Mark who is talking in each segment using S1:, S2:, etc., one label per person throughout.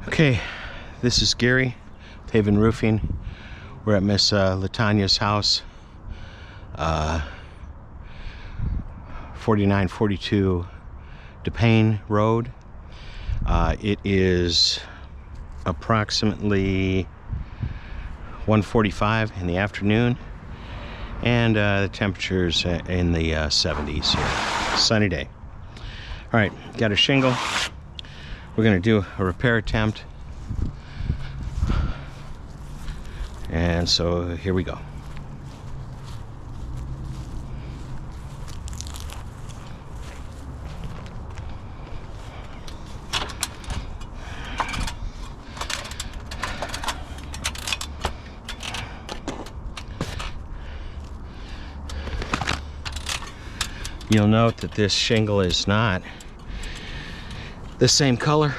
S1: Okay, this is Gary, Haven Roofing. We're at Miss Latanya's house, 4942 DePayne Road. It is approximately 1:45 in the afternoon, and the temperature's in the 70s here. Sunny day. All right, got a shingle. We're going to do a repair attempt, and so here we go. You'll note that this shingle is not the same color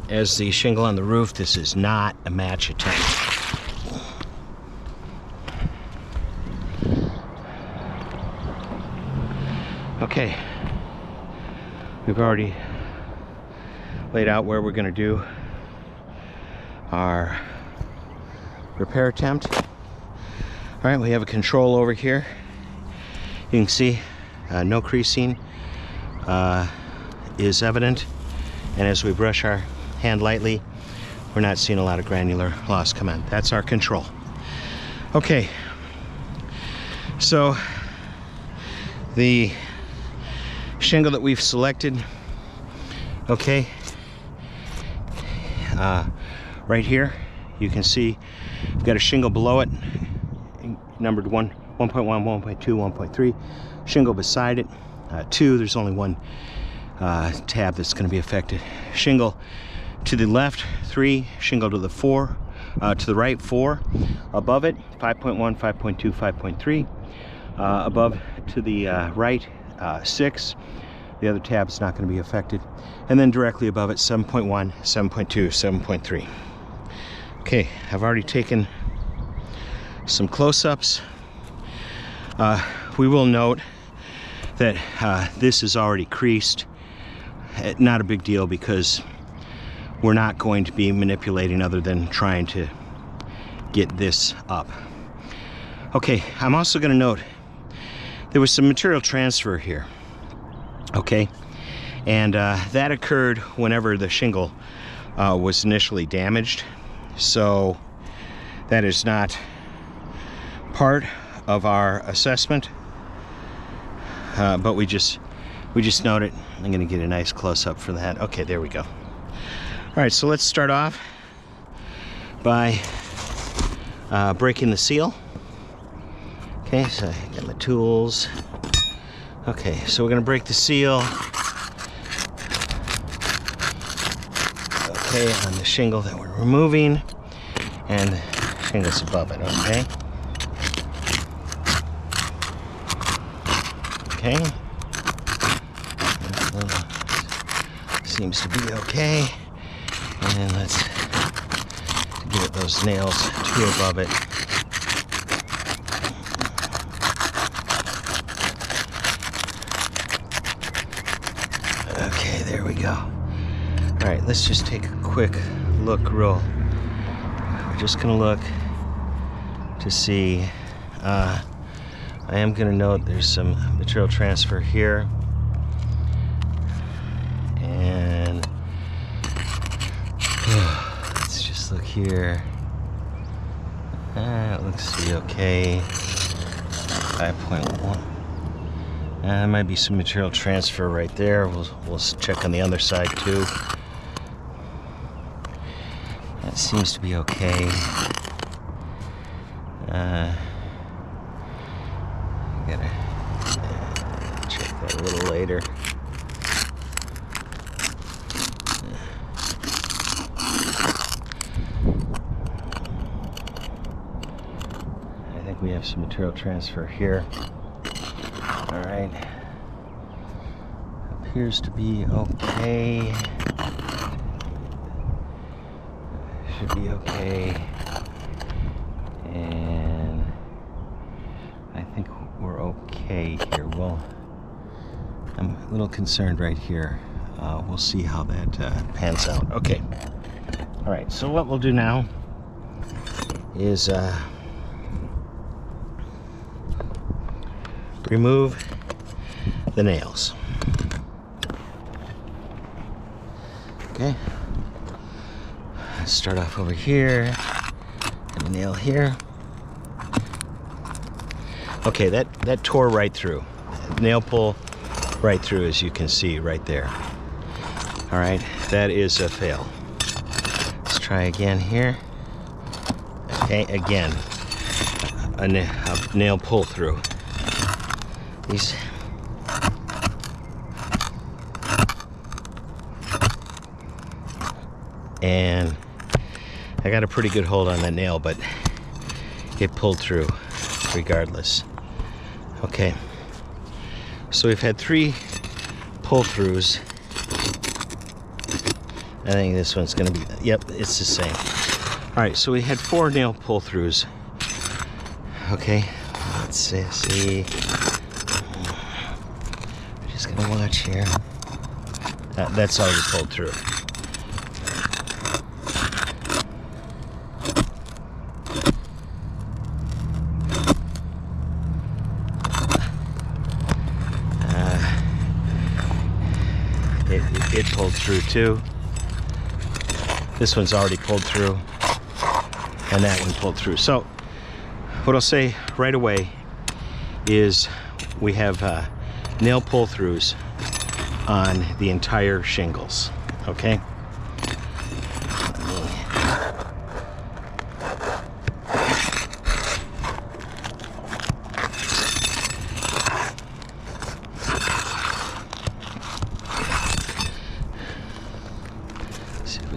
S1: as the shingle on the roof. This is not a match attempt. Okay, we've already laid out where we're going to do our repair attempt. All right, we have a control over here. You can see no creasing is evident, and as we brush our hand lightly, we're not seeing a lot of granular loss come in. That's our control. Okay, so the shingle that we've selected, okay, right here you can see we've got a shingle below it numbered 1.1, 1.2, 1.3, shingle beside it 2. There's only one tab that's going to be affected. Shingle to the left 3, shingle to the 4, to the right 4, above it 5.1, 5.2, 5.3, above to the right 6. The other tab is not going to be affected, and then directly above it 7.1, 7.2, 7.3. Okay, I've already taken some close-ups. We will note that this is already creased. Not a big deal, because we're not going to be manipulating other than trying to get this up. Okay, I'm also going to note there was some material transfer here. Okay, and that occurred whenever the shingle was initially damaged, so that is not part of our assessment, but we just note it. I'm going to get a nice close-up for that. Okay, there we go. All right, so let's start off by breaking the seal. Okay, so I got my tools. Okay, so we're going to break the seal. Okay, on the shingle that we're removing, and the shingle's above it. Okay. Okay. Seems to be okay. And let's give it those nails 2 above it. Okay, there we go. All right, let's just take a quick look. We're just gonna look to see. I am gonna note there's some material transfer here. And let's just look here. It looks to be okay. 5.1. There might be some material transfer right there. We'll check on the other side too. That seems to be okay. Gotta check that a little later. I think we have some material transfer here. All right. Appears to be okay. Should be okay. And I think we're okay here. Well, I'm a little concerned right here. We'll see how that pans out. Okay. All right, so what we'll do now is remove the nails. Okay, let's start off over here, and a nail here. Okay, that tore right through. Nail pull right through, as you can see right there. All right, that is a fail. Let's try again here. Okay, again, a nail pull through. These. And I got a pretty good hold on that nail, but it pulled through regardless. Okay, so we've had 3 pull-throughs. I think this one's gonna be, yep, it's the same. All right, so we had 4 nail pull-throughs. Okay, let's see. I'm just gonna watch here. That's already pulled through. It pulled through too. This one's already pulled through, and that one pulled through. So what I'll say right away is we have nail pull-throughs on the entire shingles. Okay.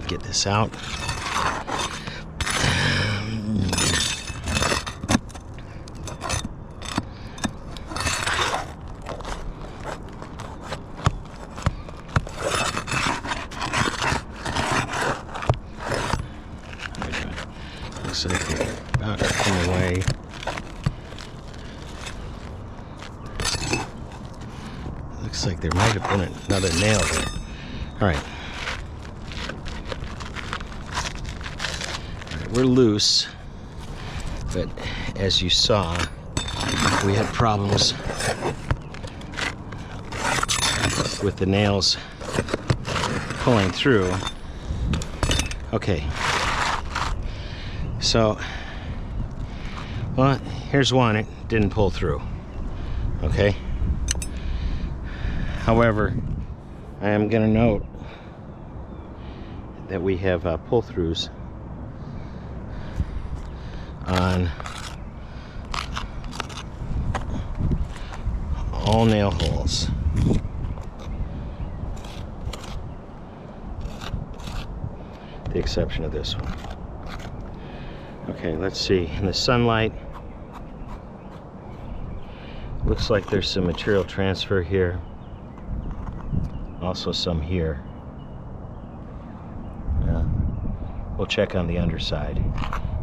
S1: Get this out. Looks like they're about to come away. Looks like there might have been another nail there. All right. We're loose, but as you saw, we had problems with the nails pulling through. Okay, so, well, here's one, it didn't pull through. Okay, however, I am going to note that we have pull-throughs on all nail holes. The exception of this one. Okay, let's see. In the sunlight, looks like there's some material transfer here. Also some here. Yeah. We'll check on the underside.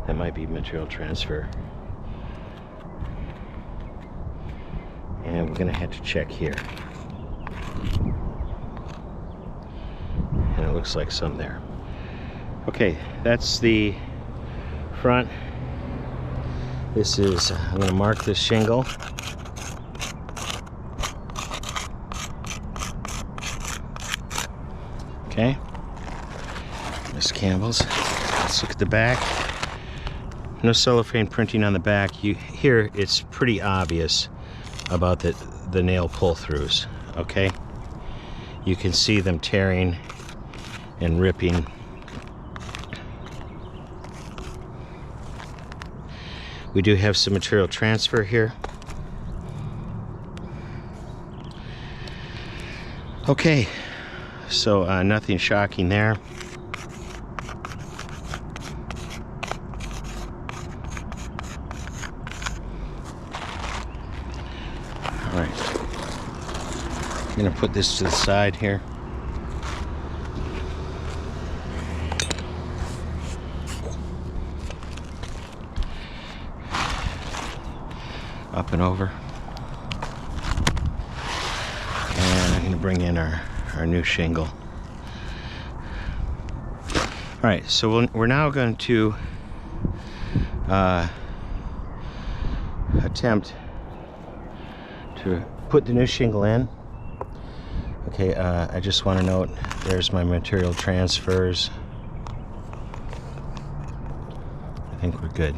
S1: That might be material transfer. And we're gonna have to check here. And it looks like some there. Okay, that's the front. This is, I'm gonna mark this shingle. Okay. Miss Campbell's. Let's look at the back. No cellophane printing on the back. Here it's pretty obvious about the nail pull-throughs, okay? You can see them tearing and ripping. We do have some material transfer here. Okay, so nothing shocking there. All right, I'm gonna put this to the side here. Up and over. And I'm gonna bring in our new shingle. All right, so we're now going to attempt to put the new shingle in. Okay, I just want to note, there's my material transfers. I think we're good.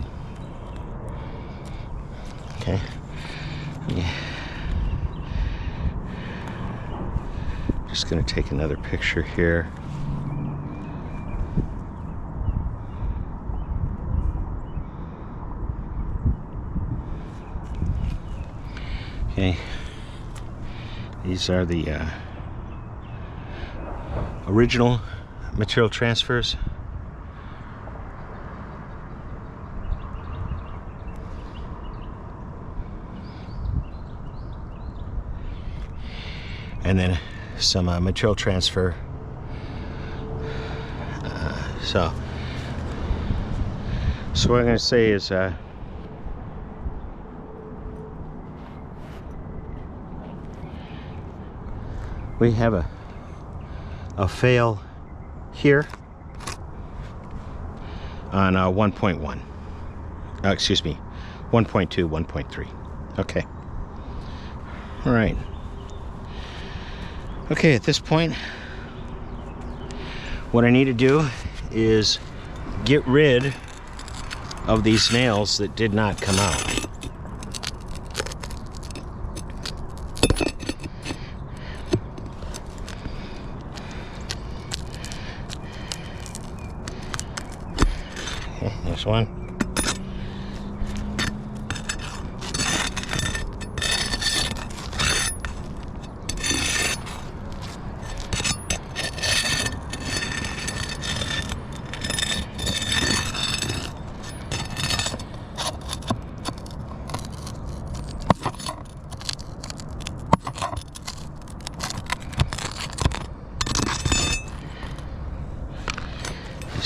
S1: Okay. Yeah. Just going to take another picture here. Okay. These are the original material transfers. And then some material transfer. So what I'm going to say is we have a fail here on 1.1. Excuse me, 1.2, 1.3. Okay. All right. Okay, at this point, what I need to do is get rid of these nails that did not come out. Okay, there's one.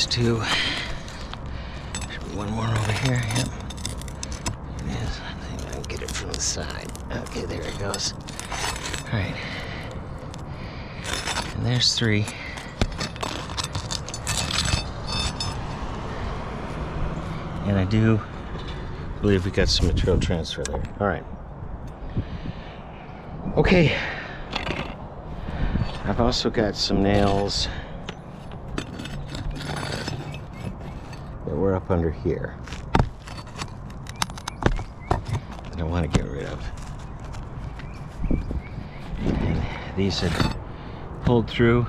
S1: Two. Should be one more over here. Yep. It is. I think I can get it from the side. Okay, there it goes. All right. And there's three. And I do believe we got some material transfer there. All right. Okay. I've also got some nails that were up under here that I want to get rid of. And these had pulled through.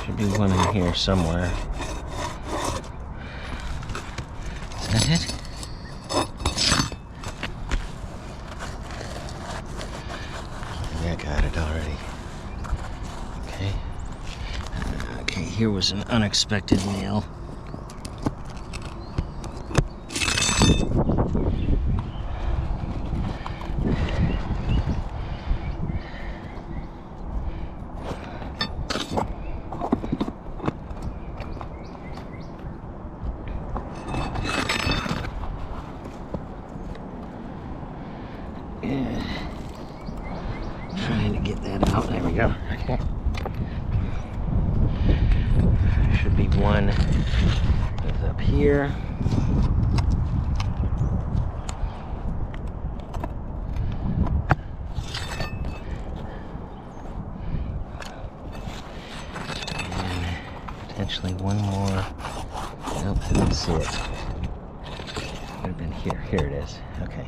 S1: Should be one in here somewhere. Is that it? I got it already. Okay. Okay, here was an unexpected nail. Trying to get that out. There we go. Okay. Should be one that's up here. And potentially one more. Nope, I didn't see it. Could have been here. Here it is. Okay.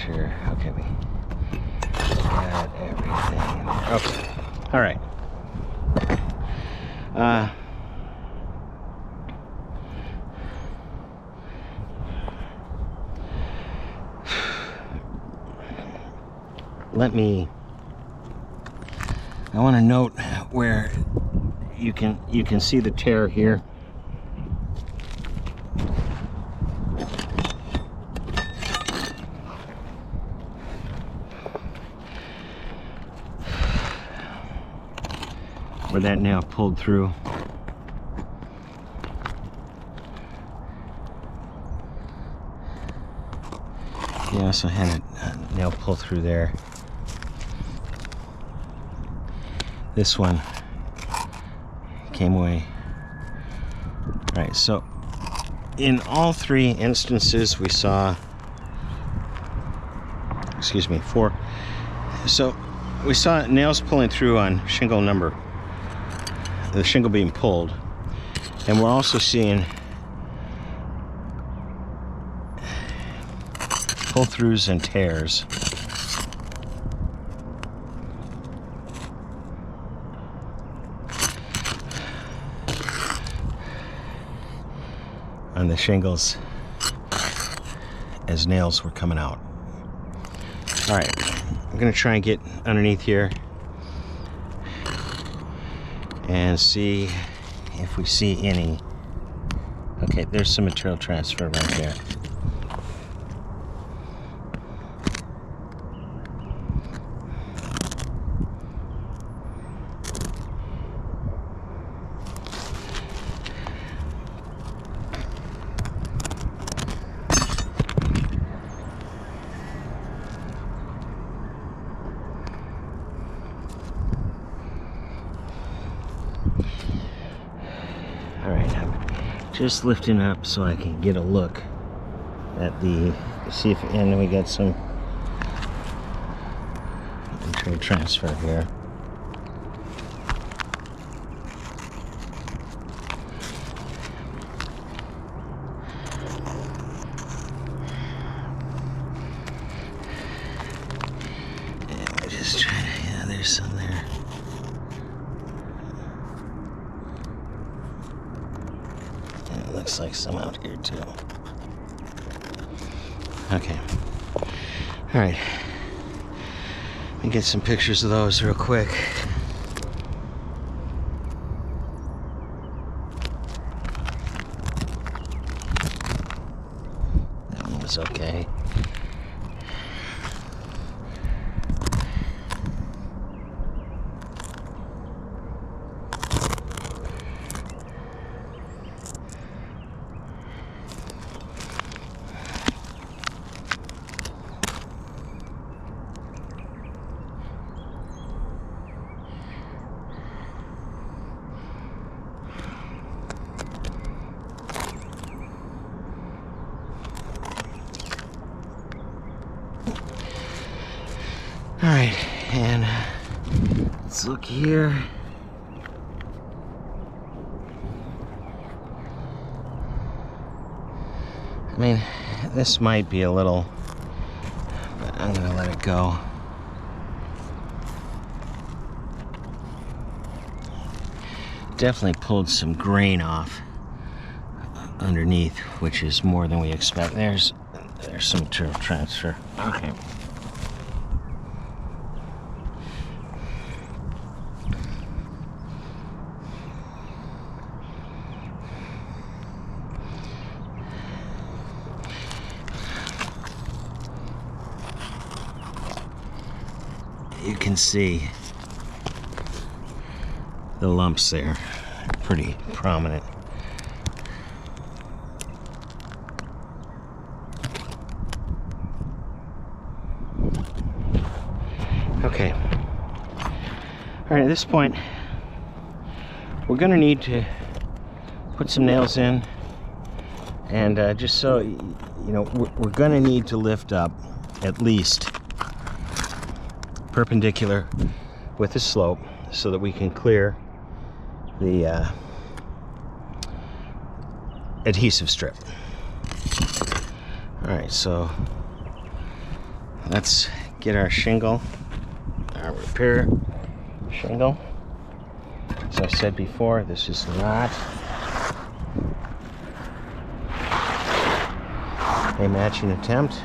S1: Sure. Okay, we got everything in there. Okay. All right. I want to note where you can see the tear here. Where that nail pulled through. You also had a nail pull through there. This one came away. All right, so in all three instances we saw, excuse me, 4. So we saw nails pulling through on shingle number, the shingle being pulled, and we're also seeing pull-throughs and tears. On the shingles as nails were coming out. All right, I'm gonna try and get underneath here and see if we see any. Okay, there's some material transfer right there. Just lifting up so I can get a look at the, see if, and we got some material transfer here. And we're just trying to, yeah, there's some there. Looks like some out here too. Okay. All right. Let me get some pictures of those real quick. That one was okay. All right, and let's look here. I mean, this might be a little, but I'm gonna let it go. Definitely pulled some grain off underneath, which is more than we expect. There's some material transfer. Okay. You can see the lumps there, pretty prominent. Okay. All right, at this point, we're gonna need to put some nails in, and just so you know, we're gonna need to lift up at least perpendicular with the slope so that we can clear the adhesive strip. All right, so let's get our shingle, our repair shingle. As I said before, this is not a matching attempt.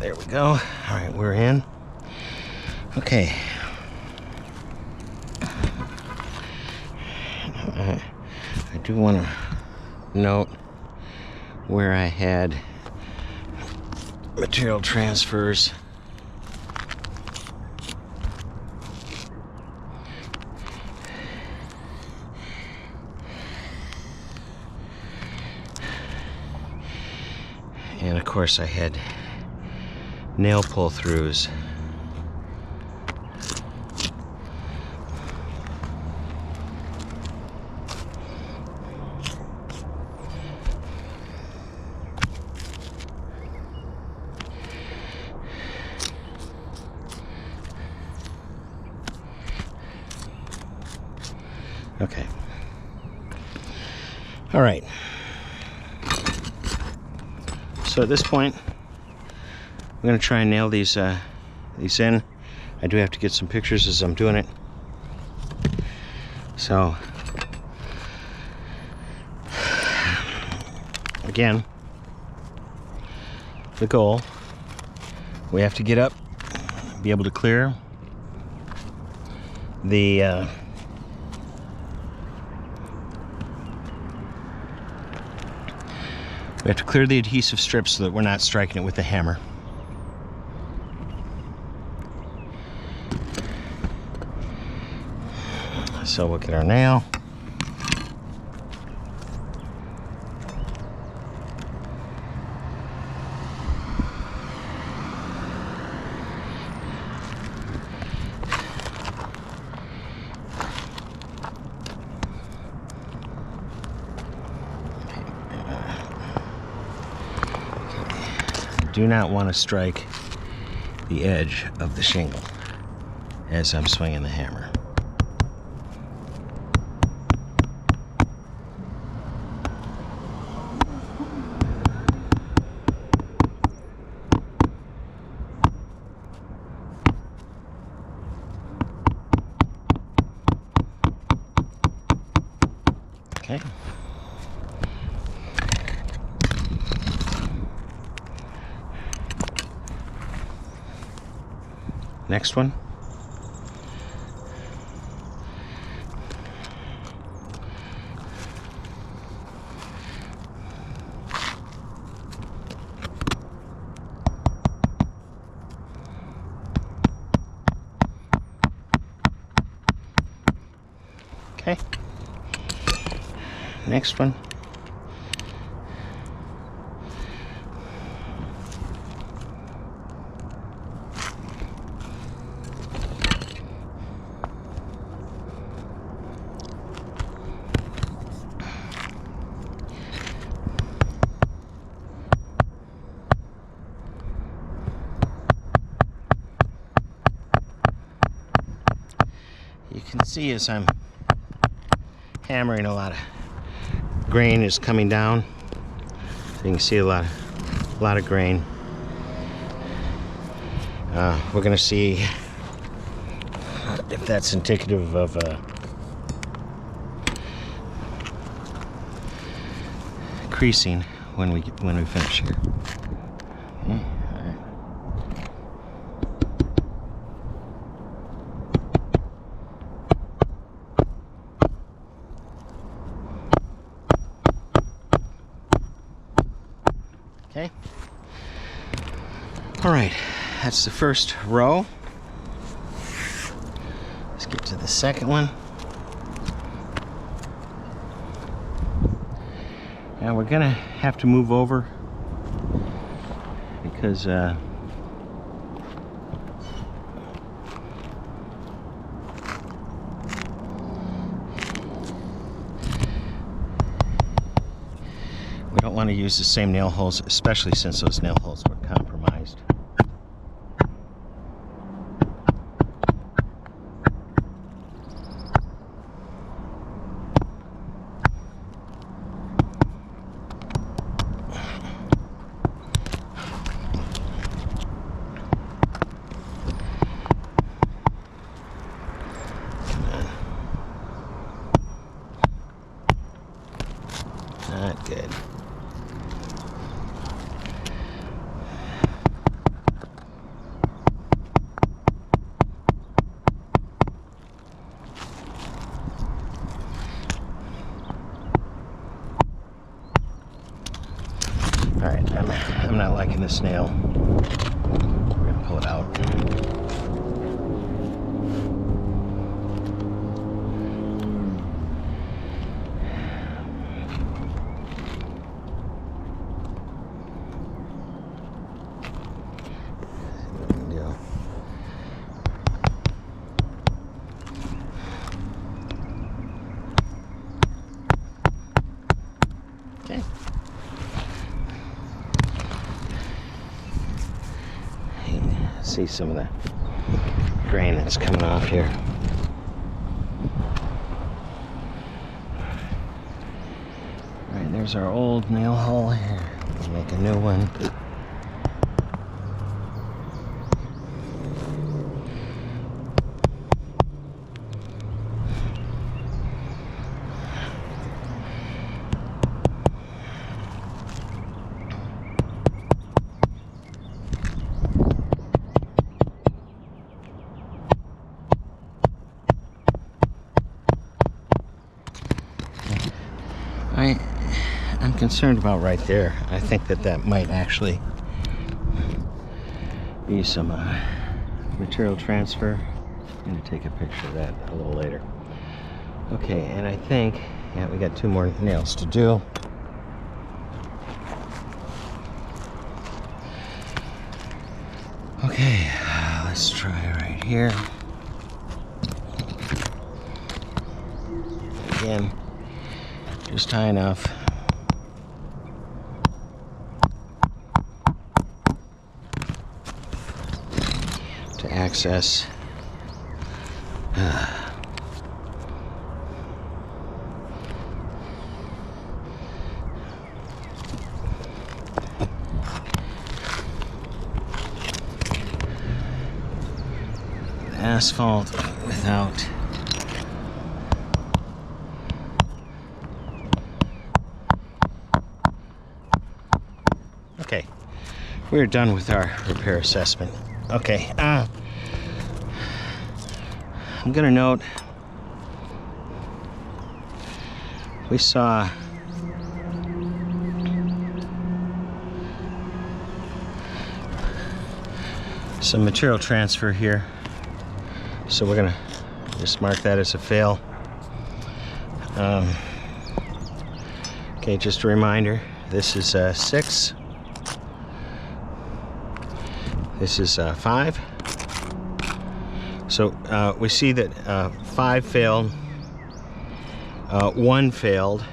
S1: There we go. All right, we're in. Okay. I do want to note where I had material transfers. And of course I had nail pull-throughs. Okay. All right. So at this point, I'm going to try and nail these in. I do have to get some pictures as I'm doing it. So, again, the goal, we have to get up, be able to clear the we have to clear the adhesive strips so that we're not striking it with the hammer. So we'll get our nail. Do not want to strike the edge of the shingle as I'm swinging the hammer. Okay. Next one. Okay. Next one. You can see as I'm hammering, a lot of grain is coming down. So you can see a lot of grain. We're gonna see if that's indicative of creasing when we finish here. Okay. Okay. All right, that's the first row. Let's get to the second one. Now we're gonna have to move over because we don't want to use the same nail holes, especially since those nail holes were compromised. Not good. Alright, I'm not liking this nail. We're gonna pull it out. Okay. See some of the grain that's coming off here. Alright, there's our old nail hole here. We'll make a new one. I'm concerned about right there. I think that might actually be some material transfer. I'm going to take a picture of that a little later. Okay, and I think, yeah, we got 2 more nails to do. Okay, let's try right here. Again, just high enough. To access asphalt without okay, we're done with our repair assessment. Okay, I'm gonna note we saw some material transfer here, so we're gonna just mark that as a fail. Okay, just a reminder, this is 6. This is 5. So we see that 5 failed, 1 failed,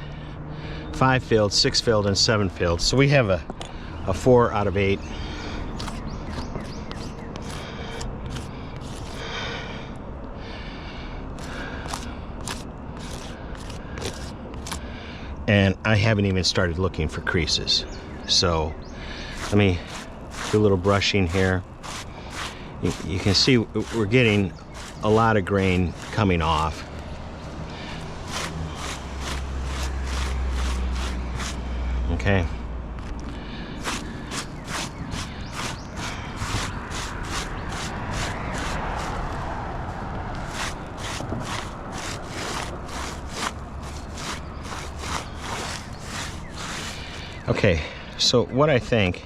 S1: 5 failed, 6 failed, and 7 failed. So we have a 4 out of 8. And I haven't even started looking for creases. So let me do a little brushing here. You can see we're getting a lot of grain coming off. Okay. Okay, so what I think,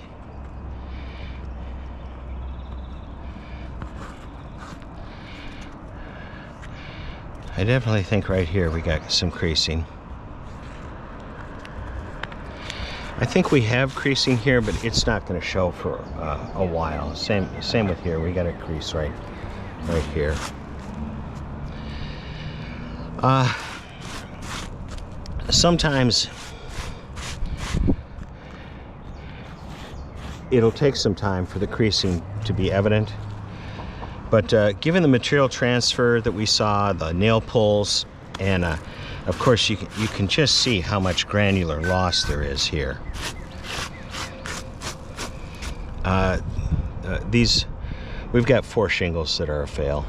S1: I definitely think right here we got some creasing. I think we have creasing here, but it's not going to show for a while. Same with here. We got a crease right here. Sometimes it'll take some time for the creasing to be evident, but given the material transfer that we saw, the nail pulls, and of course you can just see how much granular loss there is here. We've got 4 shingles that are a fail,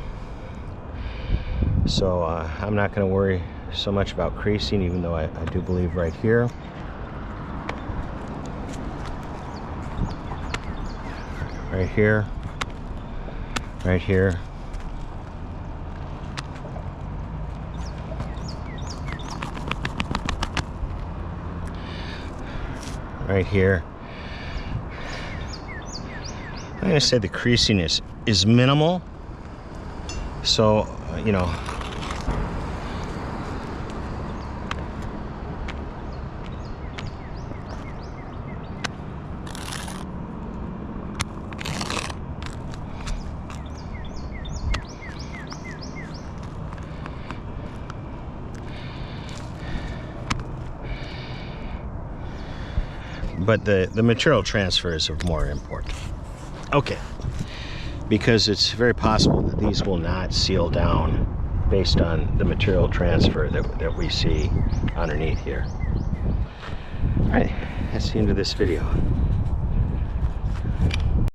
S1: so I'm not going to worry so much about creasing, even though I do believe right here. Right here, right here, right here. I'm going to say the creasing is minimal. So, you know, but the material transfer is of more import. Okay, because it's very possible that these will not seal down based on the material transfer that we see underneath here. All right, that's the end of this video.